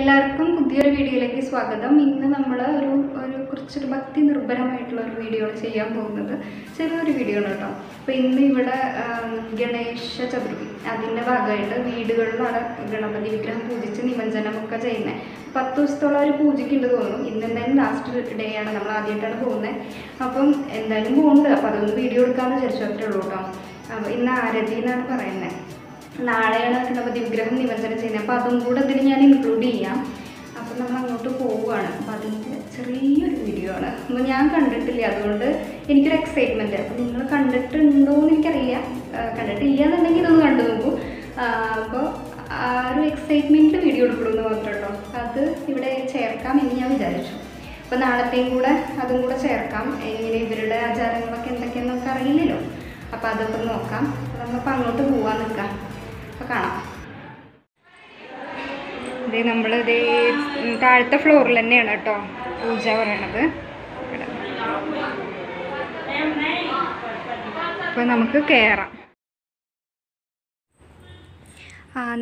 എല്ലാവർക്കും പുതിയൊരു വീഡിയോയിലേക്ക് സ്വാഗതം. ഇന്ന് നമ്മൾ കുറച്ചൊരു ഭക്തി നിർഭരമായിട്ടുള്ള ഒരു വീഡിയോ ആണ് ചെയ്യാൻ പോകുന്നത്. ചെറിയൊരു വീഡിയോ ആണ് കേട്ടോ. അപ്പോൾ ഇന്ന് ഇവിടെ ഗണേശചതുർത്ഥി അതിൻ്റെ ഭാഗമായിട്ട് വീടുകളിലാണ് ഗണപതി വിഗ്രഹം പൂജിച്ച് നിമഞ്ജനമൊക്കെ ചെയ്യുന്നത്. 10 ദിവസത്തോളം ഒരു പൂജയ്ക്കുണ്ട് തോന്നുന്നു. ഇന്ന് എന്തായാലും ലാസ്റ്റ് ഡേ ആണ്, നമ്മൾ ആദ്യമായിട്ടാണ് പോകുന്നത്. അപ്പം എന്തായാലും പോകുന്നുണ്ട്. അപ്പോൾ അതൊന്ന് വീഡിയോ എടുക്കാമെന്ന് വിചാരിച്ചു, അത്രേ ഉള്ളൂ കേട്ടോ. അപ്പോൾ ഇന്ന് ആരതി എന്നാണ് പറയുന്നത്. നാളെയാണ് ഗണപതി വിഗ്രഹം നിമഞ്ജനം ചെയ്യുന്നത്. അപ്പോൾ അതും കൂടെ ഇതിൽ ഞാൻ ഇൻക്ലൂഡ് ചെയ്യാം. അപ്പോൾ നമ്മൾ അങ്ങോട്ട് പോവുകയാണ്. അപ്പോൾ അതിൻ്റെ ചെറിയൊരു വീഡിയോ ആണ്. അപ്പോൾ ഞാൻ കണ്ടിട്ടില്ല, അതുകൊണ്ട് എനിക്കൊരു എക്സൈറ്റ്മെൻറ്റ്. അപ്പോൾ നിങ്ങൾ കണ്ടിട്ടുണ്ടോ എന്ന് എനിക്കറിയില്ല. കണ്ടിട്ടില്ല എന്നുണ്ടെങ്കിൽ ഇതൊന്ന് കണ്ടു നോക്കൂ. അപ്പോൾ ആ ഒരു എക്സൈറ്റ്മെൻറ്റിൽ വീഡിയോ എടുക്കണമെന്ന് മാത്രം കേട്ടോ. അത് ഇവിടെ ചേർക്കാം എന്ന് ഞാൻ വിചാരിച്ചു. അപ്പോൾ നാളത്തെയും കൂടെ അതും കൂടെ ചേർക്കാം. എങ്ങനെ ഇവരുടെ ആചാരങ്ങളൊക്കെ എന്തൊക്കെയാണെന്നൊക്കെ അറിയില്ലല്ലോ. അപ്പോൾ അതൊക്കെ നോക്കാം. നമ്മളിപ്പോൾ അങ്ങോട്ട് പോകാൻ നിൽക്കാം. അപ്പോൾ കാണാം. ഇതേ നമ്മളിതേ താഴത്തെ ഫ്ലോറിൽ തന്നെയാണ് കേട്ടോ പൂജ പറയണത്. അപ്പോൾ നമുക്ക് കയറാം.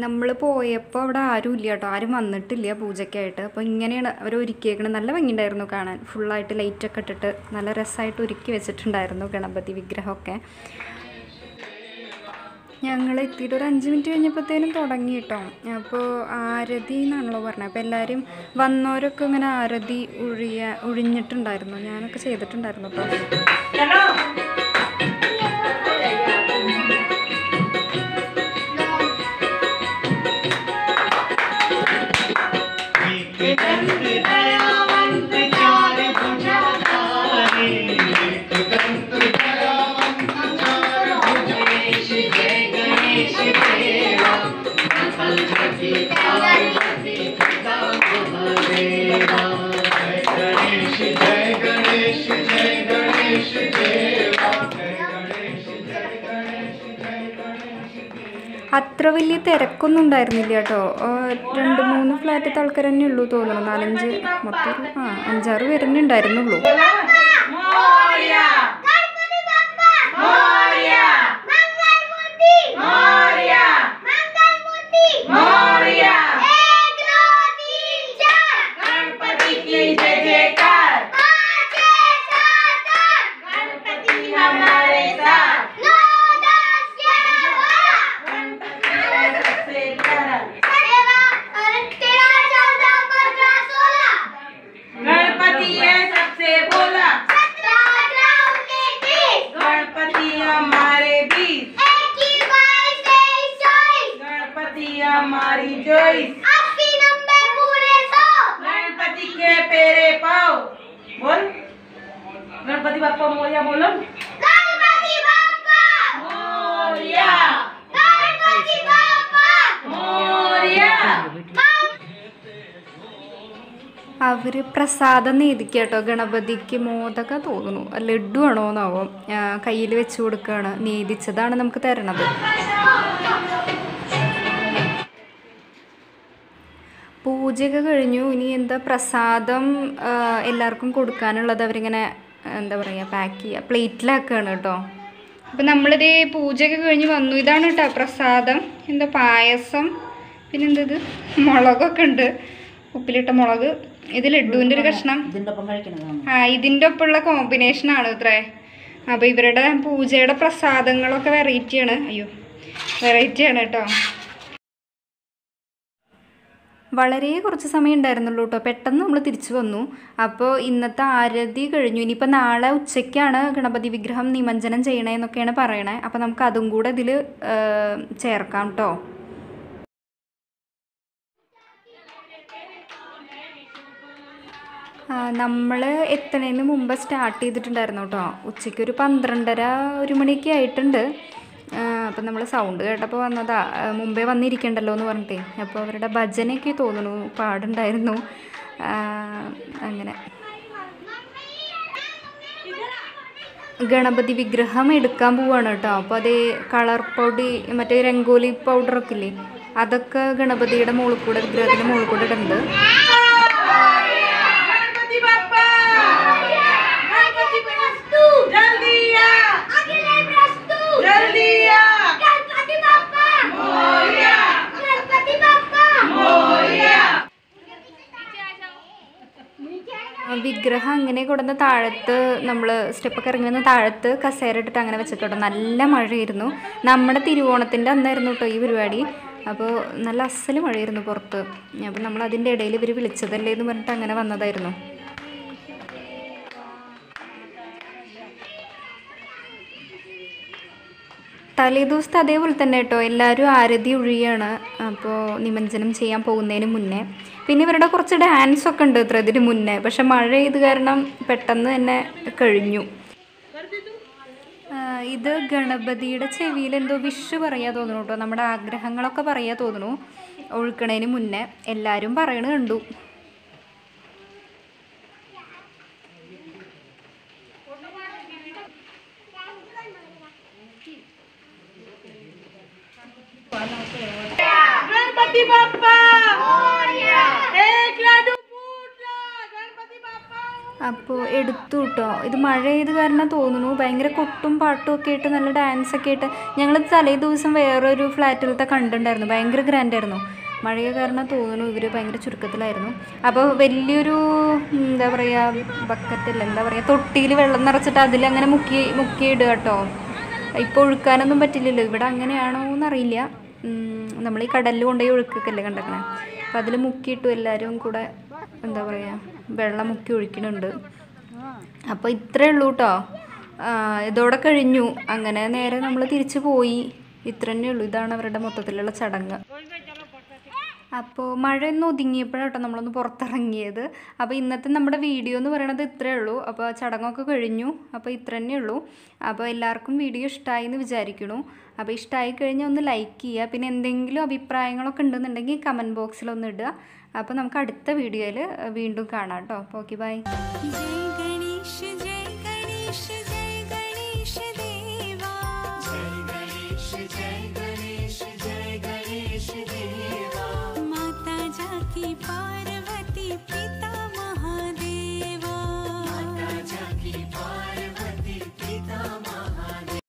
നമ്മൾ പോയപ്പോൾ അവിടെ ആരും ഇല്ല കേട്ടോ, ആരും വന്നിട്ടില്ല പൂജയ്ക്കായിട്ട്. അപ്പോൾ ഇങ്ങനെയാണ് അവർ ഒരുക്കിയേക്കണത്. നല്ല ഭംഗിയുണ്ടായിരുന്നു കാണാൻ. ഫുള്ളായിട്ട് ലൈറ്റൊക്കെ ഇട്ടിട്ട് നല്ല രസമായിട്ട് ഒരുക്കി വെച്ചിട്ടുണ്ടായിരുന്നു ഗണപതി വിഗ്രഹമൊക്കെ. ഞങ്ങൾ എത്തിയിട്ട് ഒരു 5 മിനിറ്റ് കഴിഞ്ഞപ്പോഴത്തേനും തുടങ്ങി കേട്ടോ. അപ്പോൾ ആരതി എന്നാണല്ലോ പറഞ്ഞത്. അപ്പോൾ എല്ലാവരും വന്നവരൊക്കെ ഇങ്ങനെ ആരതി ഒഴിഞ്ഞിട്ടുണ്ടായിരുന്നു. ഞാനൊക്കെ ചെയ്തിട്ടുണ്ടായിരുന്നു കേട്ടോ. അത്ര വലിയ തിരക്കൊന്നും ഉണ്ടായിരുന്നില്ല കേട്ടോ. 2-3 ഫ്ലാറ്റത്തെ ആൾക്കാർ തന്നെ ഉള്ളൂ തോന്നുന്നു. 4-5 മൊത്തം 5-6 പേര് തന്നെ ഉണ്ടായിരുന്നുള്ളൂ. गणपति बाप्पा मोरिया बोलो. गणपति बाप्पा मोरिया. गणपति बाप्पा मोरिया. അവർ പ്രസാദം നേദിക്കുക കേട്ടോ. ഗണപതിക്ക് മോദക തോന്നുന്നു, ലഡു ആണോന്നാവോ കയ്യിൽ വെച്ച് കൊടുക്കുകയാണ്. നേദിച്ചതാണ് നമുക്ക് തരണത്. പൂജയൊക്കെ കഴിഞ്ഞു. ഇനി എന്താ പ്രസാദം എല്ലാവർക്കും കൊടുക്കാനുള്ളത് അവരിങ്ങനെ എന്താ പറയുക പാക്ക് ചെയ്യുക, പ്ലേറ്റിലാക്കുകയാണ് കേട്ടോ. അപ്പം നമ്മളിത് പൂജയൊക്കെ കഴിഞ്ഞ് വന്നു. ഇതാണ് കേട്ടോ പ്രസാദം. എന്താ പായസം, പിന്നെന്തത് മുളകൊക്കെ ഉണ്ട്, ഉപ്പിലിട്ട മുളക്. ഇത് ലഡുവിൻ്റെ ഒരു കഷ്ണം. ഇതിൻ്റെ ഒപ്പമുള്ള കോമ്പിനേഷനാണ് ഇത്രേ. അപ്പോൾ ഇവരുടെ പൂജയുടെ പ്രസാദങ്ങളൊക്കെ വെറൈറ്റിയാണ്. വെറൈറ്റിയാണ് കേട്ടോ. വളരെ കുറച്ച് സമയം ഉണ്ടായിരുന്നുള്ളൂ കേട്ടോ. പെട്ടെന്ന് നമ്മൾ തിരിച്ചു വന്നു. അപ്പോൾ ഇന്നത്തെ ആരതി കഴിഞ്ഞു. ഇനിയിപ്പോൾ നാളെ ഉച്ചയ്ക്കാണ് ഗണപതി വിഗ്രഹം നിമഞ്ജനം ചെയ്യണേന്നൊക്കെയാണ് പറയണേ. അപ്പോൾ നമുക്ക് അതും കൂടെ ഇതിൽ ചേർക്കാം കേട്ടോ. നമ്മൾ എത്തണേന് മുമ്പ് സ്റ്റാർട്ട് ചെയ്തിട്ടുണ്ടായിരുന്നു കേട്ടോ. ഉച്ചയ്ക്ക് ഒരു 12:30-1 മണിയൊക്കെ ആയിട്ടുണ്ട്. അപ്പം നമ്മൾ സൗണ്ട് കേട്ടപ്പോൾ വന്നതാ, മുമ്പേ വന്നിരിക്കണ്ടല്ലോ എന്ന് പറഞ്ഞിട്ടേ. അപ്പോൾ അവരുടെ ഭജനയൊക്കെ തോന്നുന്നു പാടുണ്ടായിരുന്നു. അങ്ങനെ ഗണപതി വിഗ്രഹം എടുക്കാൻ പോവാണ് കേട്ടോ. അപ്പോൾ അത് കളർ പൊടി, മറ്റേ രംഗോലി പൗഡറൊക്കെ ഇല്ലേ, അതൊക്കെ ഗണപതിയുടെ മുകളിൽ കൂടെ, വിഗ്രഹത്തിൻ്റെ മുകളിൽ കൂടെ ഇടുന്നുണ്ട്. വിഗ്രഹം അങ്ങനെ കൊടുന്ന താഴത്ത് നമ്മൾ സ്റ്റെപ്പൊക്കെ ഇറങ്ങി വന്ന് താഴത്ത് കസേര ഇട്ടിട്ട് അങ്ങനെ വെച്ചിട്ടോ. നല്ല മഴയായിരുന്നു. നമ്മുടെ തിരുവോണത്തിൻ്റെ അന്നായിരുന്നു കേട്ടോ ഈ പരിപാടി. അപ്പോൾ നല്ല അസല് മഴയായിരുന്നു പുറത്ത്. അപ്പോൾ നമ്മൾ അതിൻ്റെ ഇടയിൽ ഇവർ വിളിച്ചതല്ലേ എന്ന് പറഞ്ഞിട്ട് അങ്ങനെ വന്നതായിരുന്നു. തലേ ദിവസത്തെ അതേപോലെ തന്നെ കേട്ടോ, എല്ലാവരും ആരതി ഒഴിയാണ്. അപ്പോൾ നിമഞ്ജനം ചെയ്യാൻ പോകുന്നതിന് മുന്നേ പിന്നെ ഇവരുടെ കുറച്ച് ഡാൻസൊക്കെ ഉണ്ട് ഇത്ര ഇതിന് മുന്നേ. പക്ഷെ മഴ ഇത് കാരണം പെട്ടെന്ന് തന്നെ കഴിഞ്ഞു. ഇത് ഗണപതിയുടെ ചെവിയിൽ എന്തോ വിഷ് പറയാൻ തോന്നുന്നു കേട്ടോ. നമ്മുടെ ആഗ്രഹങ്ങളൊക്കെ പറയാൻ തോന്നുന്നു ഒഴുക്കണതിന് മുന്നേ. എല്ലാവരും പറയണ കണ്ടു. गणपति बाप्पा मोरया एक लाडू फूटला गणपति बाप्पा. അപ്പോൾ എടുത്തു കേട്ടോ. ഇത് മഴ ചെയ്ത് കാരണം തോന്നുന്നു ഭയങ്കര കൊട്ടും പാട്ടും ഒക്കെ ആയിട്ട് നല്ല ഡാൻസൊക്കെ ആയിട്ട്. ഞങ്ങൾ തലേ ദിവസം വേറൊരു ഫ്ലാറ്റിലത്തെ കണ്ടിട്ടുണ്ടായിരുന്നു. ഭയങ്കര ഗ്രാൻഡായിരുന്നു. മഴയെ കാരണം തോന്നുന്നു ഇവർ ഭയങ്കര ചുരുക്കത്തിലായിരുന്നു. അപ്പോൾ വലിയൊരു എന്താ പറയുക ബക്കറ്റില്ല, എന്താ പറയുക തൊട്ടിയിൽ വെള്ളം നിറച്ചിട്ട് അതിലങ്ങനെ മുക്കിയിടുക കേട്ടോ. ഇപ്പോൾ ഒഴുക്കാനൊന്നും പറ്റില്ലല്ലോ. ഇവിടെ അങ്ങനെയാണോ എന്നറിയില്ല. നമ്മൾ ഈ കടലിൽ കൊണ്ടുപോയി ഒഴുക്കൊക്കെയല്ലേ കണ്ടേക്കണേ. അപ്പോൾ അതിൽ മുക്കിയിട്ടു എല്ലാവരും കൂടെ എന്താ പറയുക വെള്ളം മുക്കി ഒഴിക്കുന്നുണ്ട്. അപ്പോൾ ഇത്രയേ ഉള്ളൂ കേട്ടോ. ഇതോടെ കഴിഞ്ഞു. അങ്ങനെ നേരെ നമ്മൾ തിരിച്ചു പോയി. ഇത്ര തന്നെ ഉള്ളൂ. ഇതാണ് അവരുടെ മൊത്തത്തിലുള്ള ചടങ്ങ്. അപ്പോൾ മഴയൊന്ന് ഒതുങ്ങിയപ്പോഴാട്ടോ നമ്മളൊന്ന് പുറത്തിറങ്ങിയത്. അപ്പോൾ ഇന്നത്തെ നമ്മുടെ വീഡിയോ എന്ന് പറയണത് ഇത്രയേ ഉള്ളൂ. അപ്പോൾ ചടങ്ങൊക്കെ കഴിഞ്ഞു. അപ്പോൾ ഇത്ര തന്നെ ഉള്ളൂ. അപ്പോൾ എല്ലാവർക്കും വീഡിയോ ഇഷ്ടമായി എന്ന് വിചാരിക്കണു. അപ്പോൾ ഇഷ്ടമായി കഴിഞ്ഞാൽ ഒന്ന് ലൈക്ക് ചെയ്യുക. പിന്നെ എന്തെങ്കിലും അഭിപ്രായങ്ങളൊക്കെ ഉണ്ടെന്നുണ്ടെങ്കിൽ കമൻറ്റ് ബോക്സിലൊന്ന് ഇടുക. അപ്പോൾ നമുക്ക് അടുത്ത വീഡിയോയിൽ വീണ്ടും കാണാം കേട്ടോ. അപ്പോൾ ഓക്കെ ബൈ. जय गणेश जय गणेश जय गणेश देवा जय गणेश जय